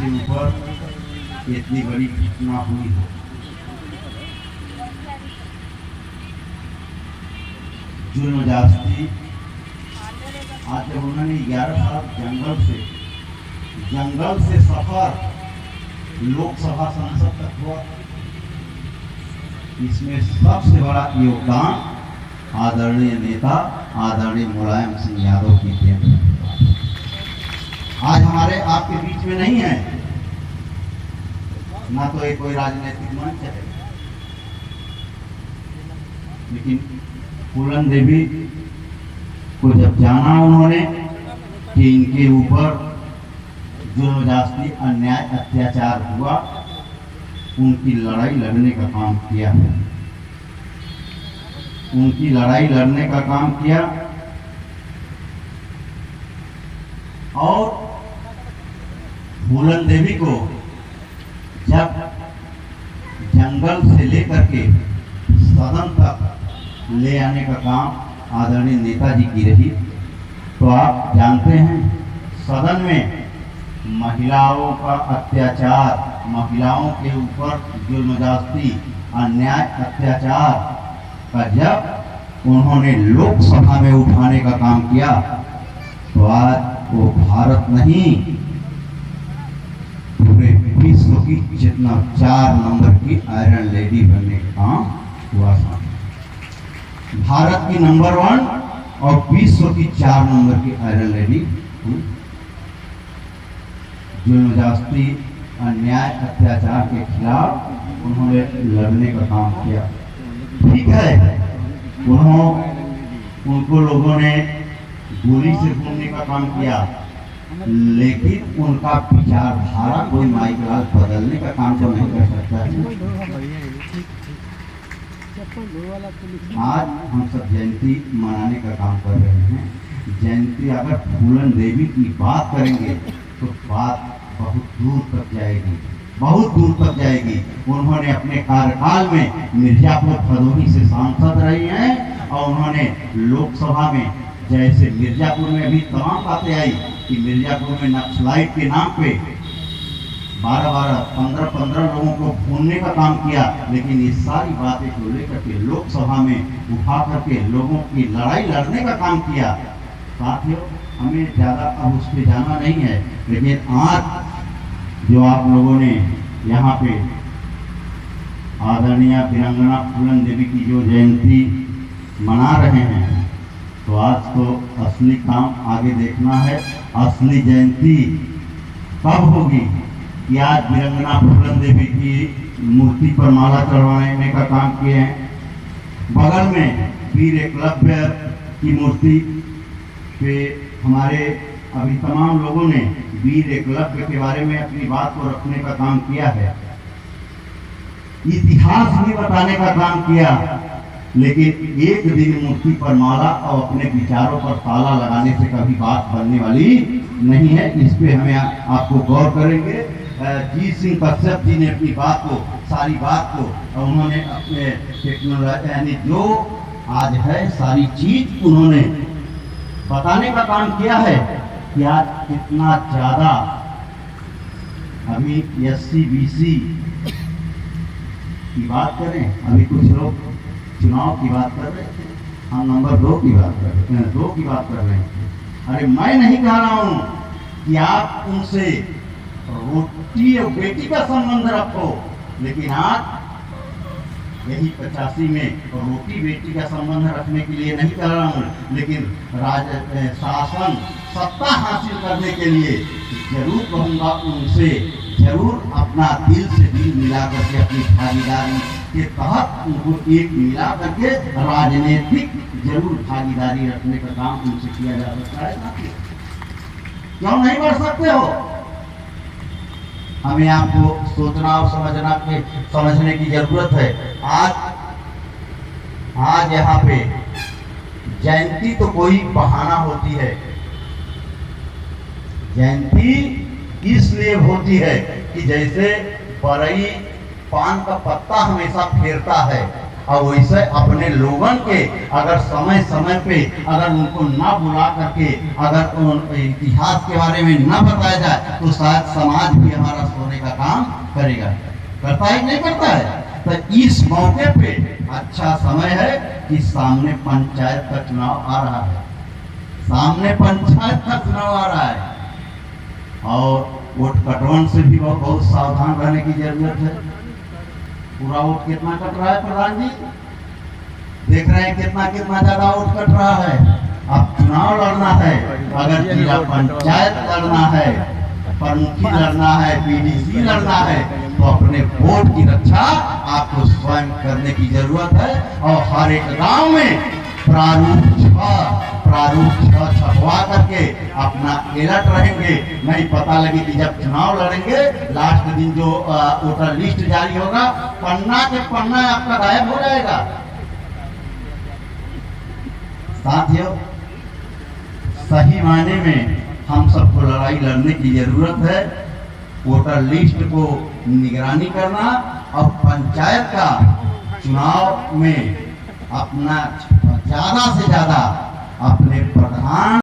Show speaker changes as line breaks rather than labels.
जिसके ऊपर इतनी बड़ी घटना हुई हो। जुल्म जास्ती आज जब उन्होंने 11 साल जंगल से सफर लोकसभा संसद तक हुआ, इसमें सबसे बड़ा योगदान आदरणीय नेता आदरणीय मुलायम सिंह यादव की देन है। आज हमारे आपके बीच में नहीं है, ना तो एक कोई राजनीतिक मंच है, लेकिन फूलन देवी को जब जाना उन्होंने कि इनके ऊपर जुल्म जास्ती अन्याय अत्याचार हुआ, उनकी लड़ाई लड़ने का काम किया, उनकी लड़ाई लड़ने का काम किया। और फूलन देवी को जब जंगल से लेकर के सदन तक ले आने का काम आदरणीय नेताजी की रही, तो आप जानते हैं सदन में महिलाओं का अत्याचार, महिलाओं के ऊपर जुल्म जास्ती अन्याय अत्याचार का जब उन्होंने लोकसभा में उठाने का काम किया, तो आज वो भारत नहीं पूरे विश्व की जितना 4 नंबर की आयरन लेडी बनने का काम हुआ था। भारत की नंबर 1 और विश्व की 4 नंबर की आयरन लेडी जुल्म जास्ती अन्याय अत्याचार के खिलाफ उन्होंने लड़ने का काम किया। ठीक है, उनको लोगों ने गोली से भूनने का काम किया, लेकिन उनका विचारधारा कोई माई क्लास बदलने का काम तो नहीं कर सकता है। आज हम सब जयंती मनाने का काम कर रहे हैं। जयंती अगर फूलन देवी की बात करेंगे तो बात बहुत दूर तक जाएगी, बहुत दूर तक जाएगी। उन्होंने अपने कार्यकाल में मिर्जापुर भदोही से सांसद रही हैं और उन्होंने लोकसभा में, जैसे मिर्जापुर में अभी तमाम बातें आई कि मिर्जापुर में नक्सलाइट के नाम पे 12-12, 15-15 लोगों को भूनने का काम किया, लेकिन ये सारी बातें को लेकर के लोकसभा में उठा करके लोगों की लड़ाई लड़ने का काम किया। साथियों, हमें ज़्यादा अब उस पर जाना नहीं है, लेकिन आज जो आप लोगों ने यहाँ पे आदरणीय वीरांगना फूलन देवी की जो जयंती मना रहे हैं, तो आज तो असली काम आगे देखना है। असली जयंती कब होगी कि आज वीरांगना फूलन देवी की मूर्ति पर माला चढ़वाने का काम किए हैं। बगल में वीर एकलव्य की मूर्ति पे हमारे अभी तमाम लोगों ने वीर एकलव्य के बारे में अपनी बात को रखने का काम किया है, इतिहास भी बताने का काम किया, लेकिन एक दिन मूर्ति पर माला और अपने विचारों पर ताला लगाने से कभी बात बनने वाली नहीं है। इस पे हमें आपको गौर करेंगे। जीत सिंह कश्यप जी ने अपनी बात को, सारी बात को उन्होंने अपने टेक्नोलॉजी यानी जो आज है सारी चीज उन्होंने बताने का काम किया है कि आज कितना ज्यादा अभी SC BC की बात करें, अभी कुछ लोग चुनाव की बात कर रहे थे, हम नंबर 2 की बात कर रहे हैं, 2 की बात कर रहे हैं। अरे मैं नहीं कह रहा हूं कि आप उनसे रोटी और बेटी का संबंध रखो, लेकिन आज यही 85 में रोटी बेटी का संबंध रखने के लिए नहीं कर रहा हूँ, लेकिन शासन सत्ता हासिल करने के लिए जरूर कहूँगा उनसे, जरूर अपना दिल से दिल मिला करके अपनी भागीदारी के तहत उनको एक मिला करके राजनीतिक जरूर भागीदारी रखने का काम उनसे किया जा सकता है। क्यों नहीं कर सकते हो? हमें आपको सोचना और समझने की जरूरत है। आज यहाँ पे जयंती तो कोई बहाना होती है, जयंती इसलिए होती है कि जैसे बरई पान का पत्ता हमेशा फेरता है और वैसे अपने लोगों के अगर समय समय पे अगर उनको ना बुला करके अगर इतिहास के बारे में ना बताया जाए तो शायद समाज भी हमारा सोने का काम करेगा। करता है नहीं करता है? तो इस मौके पे अच्छा समय है कि सामने पंचायत का चुनाव आ रहा है, सामने पंचायत का चुनाव आ रहा है और वोट कटवन से भी बहुत सावधान रहने की जरूरत है। पूरा वोट कितना कट रहा है प्रधान जी? देख रहे हैं कितना कितना ज्यादा वोट कट रहा है। अब चुनाव लड़ना है, अगर जिला पंचायत लड़ना है, प्रमुखी लड़ना है, पीडीसी लड़ना है, तो अपने वोट की रक्षा आपको स्वयं करने की जरूरत है। और हर एक गांव में प्रारूप छपवा करके अपना अलर्ट रहेंगे। नहीं पता लगे कि जब चुनाव लड़ेंगे लास्ट दिन जो वोटर लिस्ट जारी होगा, पन्ना के पन्ना आपका गायब हो जाएगा। साथियों, सही मायने में हम सबको लड़ाई लड़ने की जरूरत है। वोटर लिस्ट को निगरानी करना और पंचायत का चुनाव में अपना ज्यादा से ज्यादा अपने प्रधान